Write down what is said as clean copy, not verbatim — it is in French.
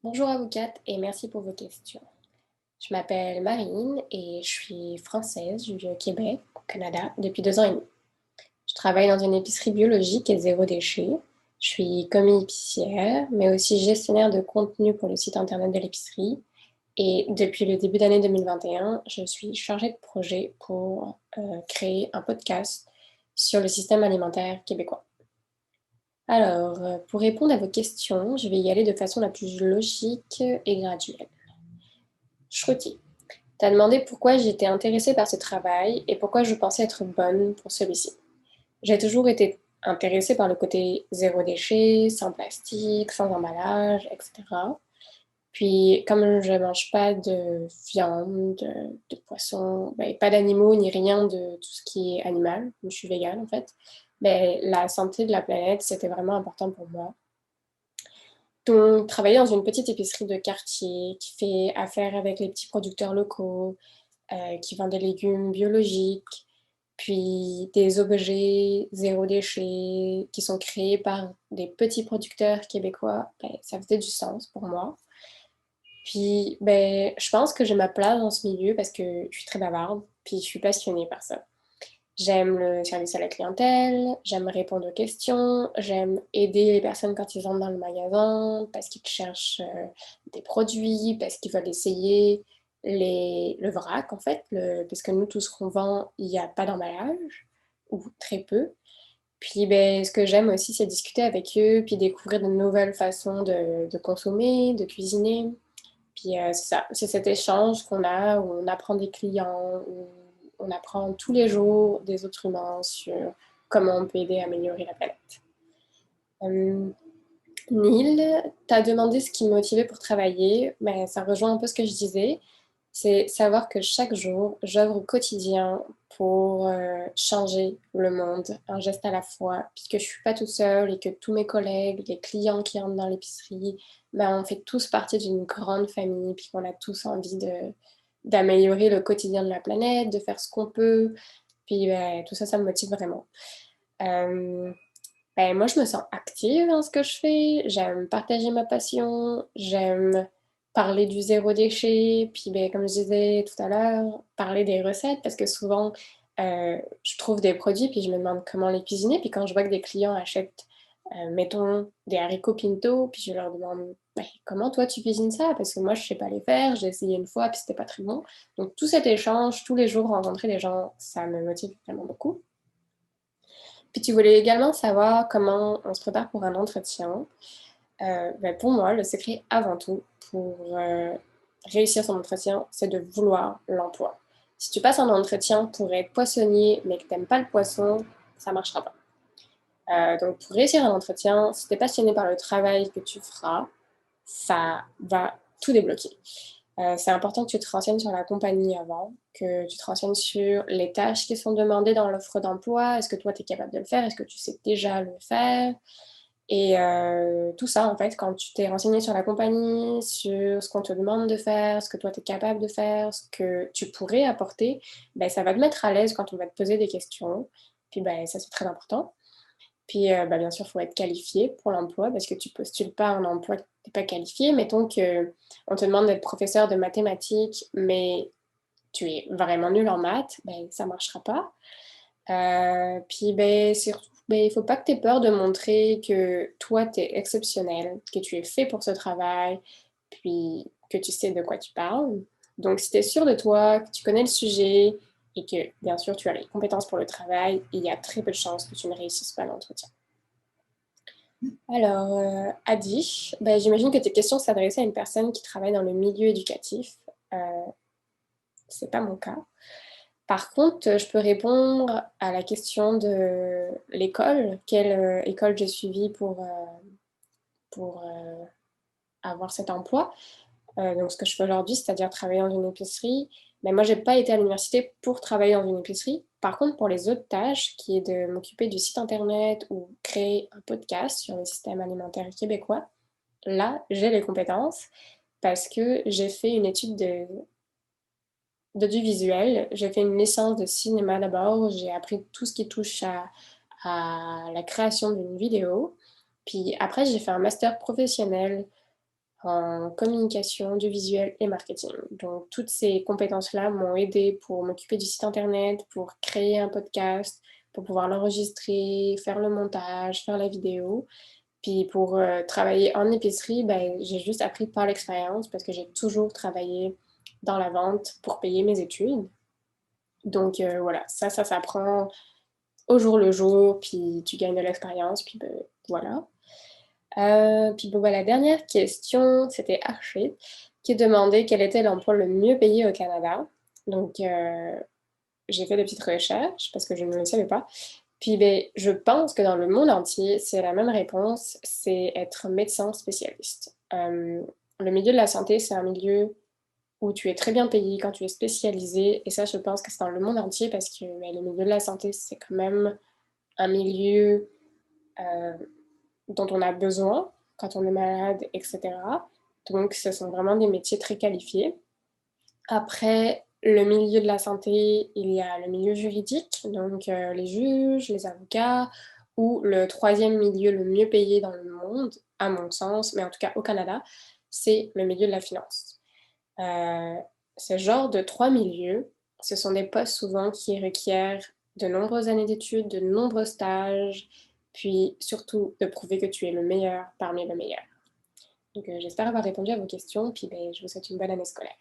Bonjour avocate et merci pour vos questions. Je m'appelle Marine et je suis française, je vis au Québec, au Canada, depuis 2 ans et demi. Je travaille dans une épicerie biologique et zéro déchet. Je suis commis épicière, mais aussi gestionnaire de contenu pour le site internet de l'épicerie. Et depuis le début d'année 2021, je suis chargée de projet pour créer un podcast sur le système alimentaire québécois. Alors, pour répondre à vos questions, je vais y aller de façon la plus logique et graduelle. Shruti, t'as demandé pourquoi j'étais intéressée par ce travail et pourquoi je pensais être bonne pour celui-ci. J'ai toujours été intéressée par le côté zéro déchet, sans plastique, sans emballage, etc. Puis, comme je ne mange pas de viande, de poisson, ben, pas d'animaux ni rien de tout ce qui est animal, je suis végane en fait, ben, la santé de la planète, c'était vraiment important pour moi. Donc, travailler dans une petite épicerie de quartier qui fait affaire avec les petits producteurs locaux, qui vend des légumes biologiques, puis des objets zéro déchet qui sont créés par des petits producteurs québécois, ben, ça faisait du sens pour moi. Puis, ben, je pense que j'ai ma place dans ce milieu parce que je suis très bavarde, puis je suis passionnée par ça. J'aime le service à la clientèle, j'aime répondre aux questions, j'aime aider les personnes quand ils entrent dans le magasin, parce qu'ils cherchent des produits, parce qu'ils veulent essayer le vrac en fait, parce que nous, tout ce qu'on vend, il n'y a pas d'emballage, ou très peu. Puis ben, ce que j'aime aussi, c'est discuter avec eux, puis découvrir de nouvelles façons de consommer, de cuisiner. Puis c'est ça, c'est cet échange qu'on a où on apprend des clients, où on apprend tous les jours des autres humains sur comment on peut aider à améliorer la planète. Euh, Neil, tu as demandé ce qui me motivait pour travailler, mais ça rejoint un peu ce que je disais. C'est savoir que chaque jour, j'œuvre au quotidien pour changer le monde, un geste à la fois, puisque je ne suis pas tout seul et que tous mes collègues, les clients qui entrent dans l'épicerie, ben, on fait tous partie d'une grande famille, puis qu'on a tous envie d'améliorer le quotidien de la planète, de faire ce qu'on peut. Puis ben, tout ça, ça me motive vraiment. Euh, Ben, moi, je me sens active dans ce que je fais. J'aime partager ma passion. J'aime parler du zéro déchet. Puis, ben, comme je disais tout à l'heure, parler des recettes parce que souvent, je trouve des produits puis je me demande comment les cuisiner. Puis quand je vois que des clients achètent, mettons, des haricots pinto, puis je leur demande ben, comment toi tu cuisines ça? Parce que moi, je sais pas les faire. J'ai essayé une fois puis c'était pas très bon. Donc, tout cet échange, tous les jours, rencontrer des gens, ça me motive vraiment beaucoup. Puis tu voulais également savoir comment on se prépare pour un entretien. Ben pour moi, le secret avant tout pour réussir son entretien, c'est de vouloir l'emploi. Si tu passes un entretien pour être poissonnier, mais que tu n'aimes pas le poisson, ça ne marchera pas. Donc pour réussir un entretien, si tu es passionné par le travail que tu feras, ça va tout débloquer. C'est important que tu te renseignes sur la compagnie avant, que tu te renseignes sur les tâches qui sont demandées dans l'offre d'emploi. Est-ce que toi, tu es capable de le faire? Est-ce que tu sais déjà le faire? Et tout ça, en fait, quand tu t'es renseigné sur la compagnie, sur ce qu'on te demande de faire, ce que toi, tu es capable de faire, ce que tu pourrais apporter, ben, ça va te mettre à l'aise quand on va te poser des questions. Puis ben, ça, c'est très important. Puis, bah, bien sûr, il faut être qualifié pour l'emploi parce que tu postules pas à un emploi que tu n'es pas qualifié. Mettons qu'on te demande d'être professeur de mathématiques, mais tu es vraiment nul en maths, ben, ça ne marchera pas. Puis, ben, surtout, ben, il ne faut pas que tu aies peur de montrer que toi, tu es exceptionnel, que tu es fait pour ce travail, puis que tu sais de quoi tu parles. Donc, si tu es sûr de toi, que tu connais le sujet et que, bien sûr, tu as les compétences pour le travail, il y a très peu de chances que tu ne réussisses pas l'entretien. Alors, Adi, ben, j'imagine que tes questions s'adressaient à une personne qui travaille dans le milieu éducatif. Euh, c'est pas mon cas. Par contre, je peux répondre à la question de l'école. Quelle école j'ai suivie pour avoir cet emploi? Donc, ce que je fais aujourd'hui, c'est-à-dire travailler dans une épicerie. Mais moi, j'ai pas été à l'université pour travailler dans une épicerie. Par contre, pour les autres tâches, qui est de m'occuper du site internet ou créer un podcast sur le système alimentaire québécois, là, j'ai les compétences parce que j'ai fait une étude d'audiovisuel. J'ai fait une licence de cinéma d'abord. J'ai appris tout ce qui touche à la création d'une vidéo. Puis après, j'ai fait un master professionnel en communication, audiovisuel et marketing. Donc toutes ces compétences-là m'ont aidée pour m'occuper du site internet, pour créer un podcast, pour pouvoir l'enregistrer, faire le montage, faire la vidéo. Puis pour travailler en épicerie, ben, j'ai juste appris par l'expérience parce que j'ai toujours travaillé dans la vente pour payer mes études. Donc voilà, ça s'apprend au jour le jour, puis tu gagnes de l'expérience, puis ben, voilà. Puis bon, bah, la dernière question, c'était Archie, qui demandait quel était l'emploi le mieux payé au Canada. Donc, j'ai fait des petites recherches parce que je ne le savais pas. Puis, ben, je pense que dans le monde entier, c'est la même réponse, c'est être médecin spécialiste. Le milieu de la santé, c'est un milieu où tu es très bien payé quand tu es spécialisé, et ça, je pense que c'est dans le monde entier parce que ben, le milieu de la santé, c'est quand même un milieu euh, dont on a besoin quand on est malade, etc. Donc, ce sont vraiment des métiers très qualifiés. Après, le milieu de la santé, il y a le milieu juridique, donc les juges, les avocats, ou le troisième milieu le mieux payé dans le monde, à mon sens, mais en tout cas au Canada, c'est le milieu de la finance. Euh, Ce genre de trois milieux, ce sont des postes souvent qui requièrent de nombreuses années d'études, de nombreux stages, puis surtout de prouver que tu es le meilleur parmi les meilleurs. Donc j'espère avoir répondu à vos questions, puis ben, je vous souhaite une bonne année scolaire.